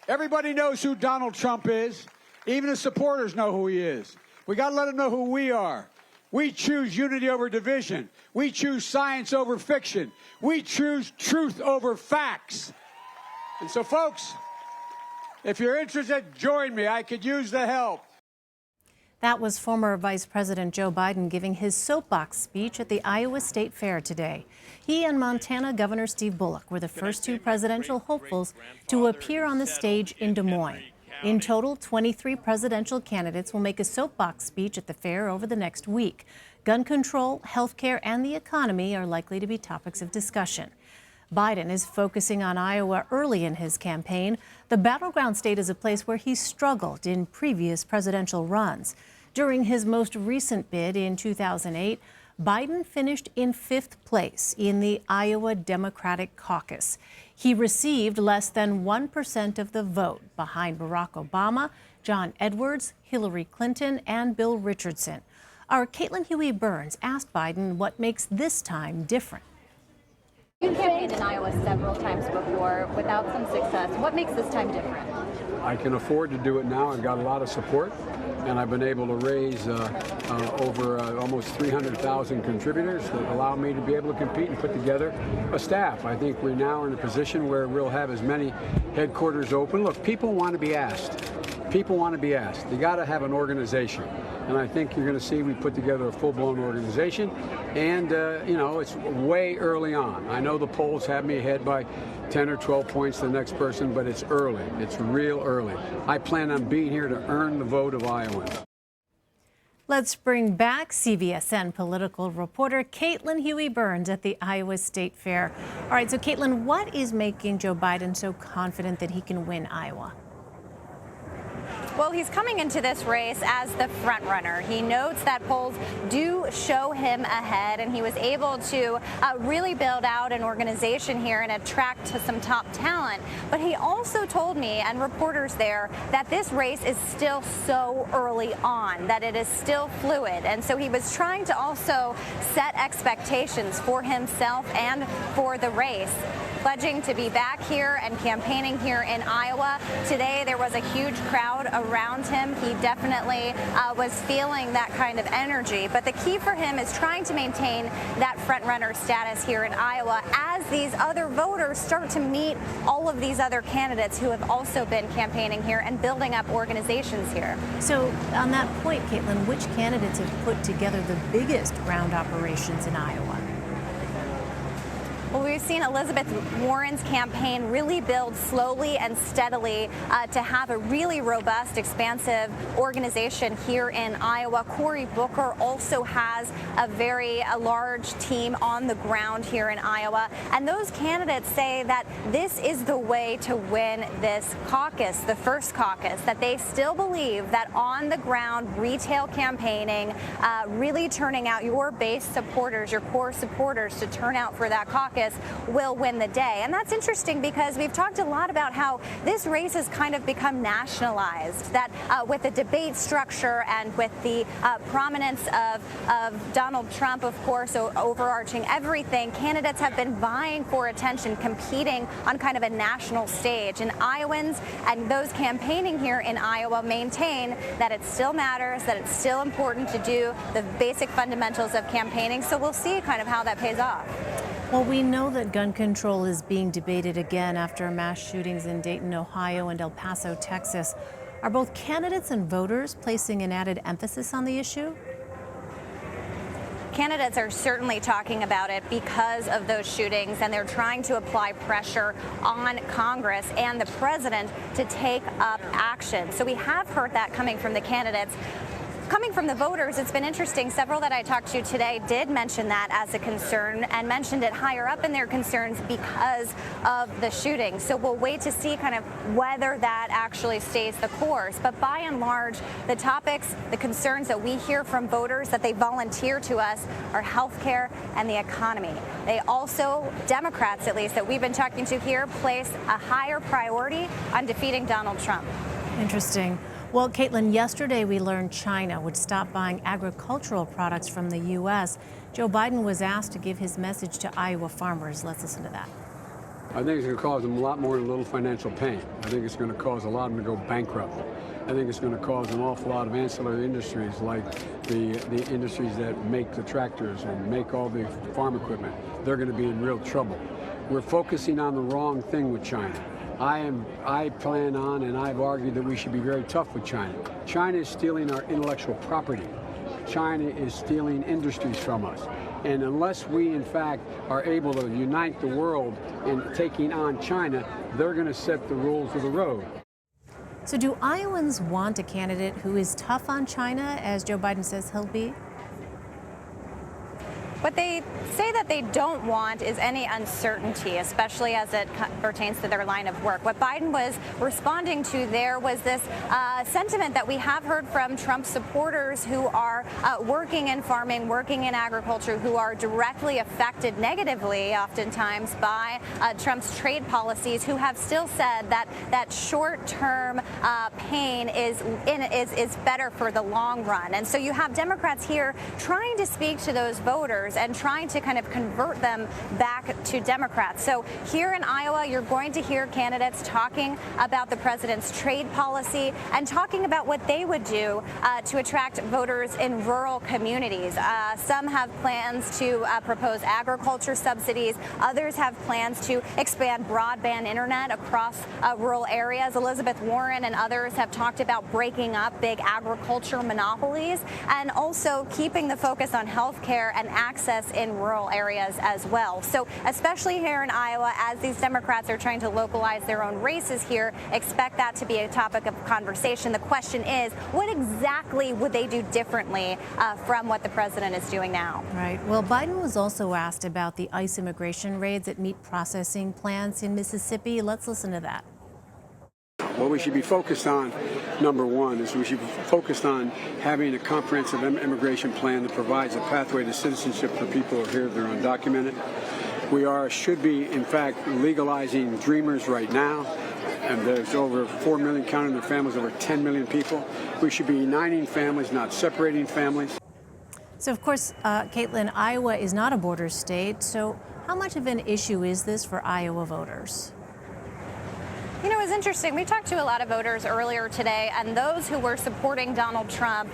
Everybody knows who Donald Trump is. Even his supporters know who he is. We got to let them know who we are. We choose unity over division. We choose science over fiction. We choose truth over facts. And so, folks, if you're interested, join me. I could use the help. That was former Vice President Joe Biden giving his soapbox speech at the Iowa State Fair today. He and Montana Governor Steve Bullock were the first two presidential hopefuls to appear on the stage in Des Moines. In total, 23 presidential candidates will make a soapbox speech at the fair over the next week. Gun control, health care, and the economy are likely to be topics of discussion. Biden is focusing on Iowa early in his campaign. The battleground state is a place where he struggled in previous presidential runs. During his most recent bid in 2008, Biden finished in 5th place in the Iowa Democratic Caucus. He received less than 1% of the vote, behind Barack Obama, John Edwards, Hillary Clinton, and Bill Richardson. Our Caitlin Huey-Burns asked Biden what makes this time different. You campaigned in Iowa several times before without some success. What makes this time different? I can afford to do it now. I've got a lot of support, and I've been able to raise over almost 300,000 contributors that allow me to be able to compete and put together a staff. I think we're now in a position where we'll have as many headquarters open. Look, people want to be asked. People want to be asked. You got to have an organization. And I think you're going to see we put together a full-blown organization. And, you know, it's way early on. I know the polls have me ahead by 10 or 12 points to the next person, but it's early. It's real early. I plan on being here to earn the vote of Iowans. Let's bring back CBSN political reporter Caitlin Huey-Burns at the Iowa State Fair. All right, so Caitlin, what is making Joe Biden so confident that he can win Iowa? Well, he's coming into this race as the front runner. He notes that polls do show him ahead, and he was able to really build out an organization here and attract some top talent. But he also told me and reporters there that this race is still so early on, that it is still fluid. And so he was trying to also set expectations for himself and for the race. Pledging to be back here and campaigning here in Iowa. Today there was a huge crowd around him. He definitely was feeling that kind of energy. But the key for him is trying to maintain that front runner status here in Iowa as these other voters start to meet all of these other candidates who have also been campaigning here and building up organizations here. So on that point, Caitlin, which candidates have put together the biggest ground operations in Iowa? Well, we've seen Elizabeth Warren's campaign really build slowly and steadily to have a really robust, expansive organization here in Iowa. Cory Booker also has a very large team on the ground here in Iowa. And those candidates say that this is the way to win this caucus, the first caucus, that they still believe that on the ground retail campaigning, really turning out your base supporters, your core supporters to turn out for that caucus will win the day. And that's interesting because we've talked a lot about how this race has kind of become nationalized, that with the debate structure and with the prominence of Donald Trump, of course, overarching everything, candidates have been vying for attention, competing on kind of a national stage. And Iowans and those campaigning here in Iowa maintain that it still matters, that it's still important to do the basic fundamentals of campaigning. So we'll see kind of how that pays off. Well, we know that gun control is being debated again after mass shootings in Dayton, Ohio and El Paso, Texas. Are both candidates and voters placing an added emphasis on the issue? Candidates are certainly talking about it because of those shootings, and they're trying to apply pressure on Congress and the president to take up action. So we have heard that coming from the candidates. Coming from the voters, it's been interesting. Several that I talked to today did mention that as a concern and mentioned it higher up in their concerns because of the shooting. So we'll wait to see kind of whether that actually stays the course. But by and large, the topics, the concerns that we hear from voters that they volunteer to us are health care and the economy. They also, Democrats at least, that we've been talking to here, place a higher priority on defeating Donald Trump. Interesting. Well, Caitlin, yesterday we learned China would stop buying agricultural products from the U.S. Joe Biden was asked to give his message to Iowa farmers. Let's listen to that. I think it's going to cause them a lot more than a little financial pain. I think it's going to cause a lot of them to go bankrupt. I think it's going to cause an awful lot of ancillary industries like the industries that make the tractors and make all the farm equipment. They're going to be in real trouble. We're focusing on the wrong thing with China. I plan on, and I've argued that we should be very tough with China. China is stealing our intellectual property. China is stealing industries from us. And unless we, in fact, are able to unite the world in taking on China, they're going to set the rules of the road. So do Iowans want a candidate who is tough on China, as Joe Biden says he'll be? What they say that they don't want is any uncertainty, especially as it pertains to their line of work. What Biden was responding to there was this sentiment that we have heard from Trump supporters who are working in farming, working in agriculture, who are directly affected negatively oftentimes by Trump's trade policies, who have still said that short-term pain is better for the long run. And so you have Democrats here trying to speak to those voters and trying to kind of convert them back to Democrats. So here in Iowa, you're going to hear candidates talking about the president's trade policy and talking about what they would do to attract voters in rural communities. Some have plans to propose agriculture subsidies. Others have plans to expand broadband internet across rural areas. Elizabeth Warren and others have talked about breaking up big agriculture monopolies and also keeping the focus on health care and access in rural areas as well. So especially here in Iowa, as these Democrats are trying to localize their own races here, expect that to be a topic of conversation. The question is, what exactly would they do differently from what the president is doing now? Right. Well, Biden was also asked about the ICE immigration raids at meat processing plants in Mississippi. Let's listen to that. What we should be focused on, number one, is we should be focused on having a comprehensive immigration plan that provides a pathway to citizenship for people who are here that are undocumented. We should be, in fact, legalizing dreamers right now. And there's over 4 million, counting their families, over 10 million people. We should be uniting families, not separating families. So, of course, Caitlin, Iowa is not a border state. So how much of an issue is this for Iowa voters? You know, it was interesting. We talked to a lot of voters earlier today, and those who were supporting Donald Trump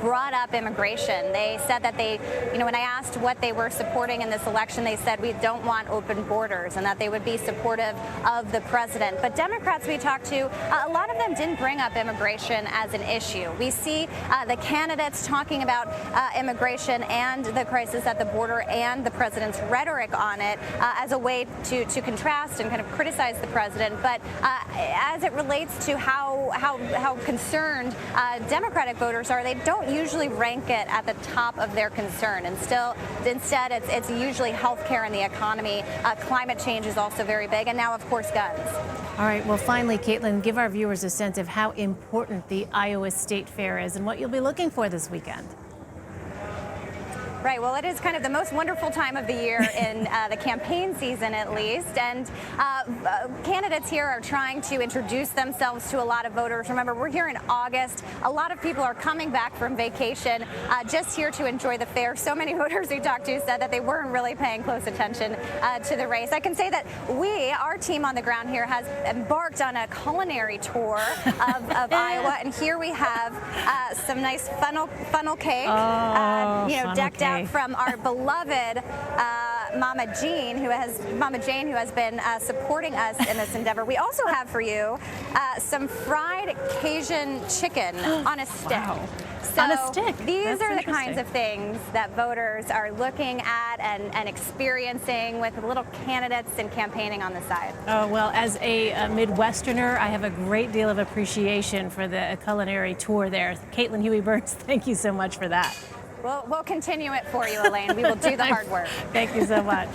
brought up immigration. They said that when I asked what they were supporting in this election, they said we don't want open borders and that they would be supportive of the president. But Democrats we talked to, a lot of them didn't bring up immigration as an issue. We see the candidates talking about immigration and the crisis at the border and the president's rhetoric on it as a way to contrast and kind of criticize the president. But as it relates to how concerned Democratic voters are, they don't usually rank it at the top of their concern. And instead, it's usually health care and the economy. Climate change is also very big. And now, of course, guns. All right. Well, finally, Caitlin, give our viewers a sense of how important the Iowa State Fair is and what you'll be looking for this weekend. Right. Well, it is kind of the most wonderful time of the year in the campaign season, at least. And candidates here are trying to introduce themselves to a lot of voters. Remember, we're here in August. A lot of people are coming back from vacation just here to enjoy the fair. So many voters we talked to said that they weren't really paying close attention to the race. I can say that our team on the ground here, has embarked on a culinary tour of Iowa. And here we have some nice funnel cake, decked out from our beloved Mama Jane, who has been supporting us in this endeavor. We also have for you some fried Cajun chicken on a stick. Wow. So on a stick. These are the kinds of things that voters are looking at and experiencing with little candidates and campaigning on the side. Oh, well, as a Midwesterner, I have a great deal of appreciation for the culinary tour there. Caitlin Huey-Burns, thank you so much for that. We'll continue it for you, Elaine. We will do the hard work. Thank you so much.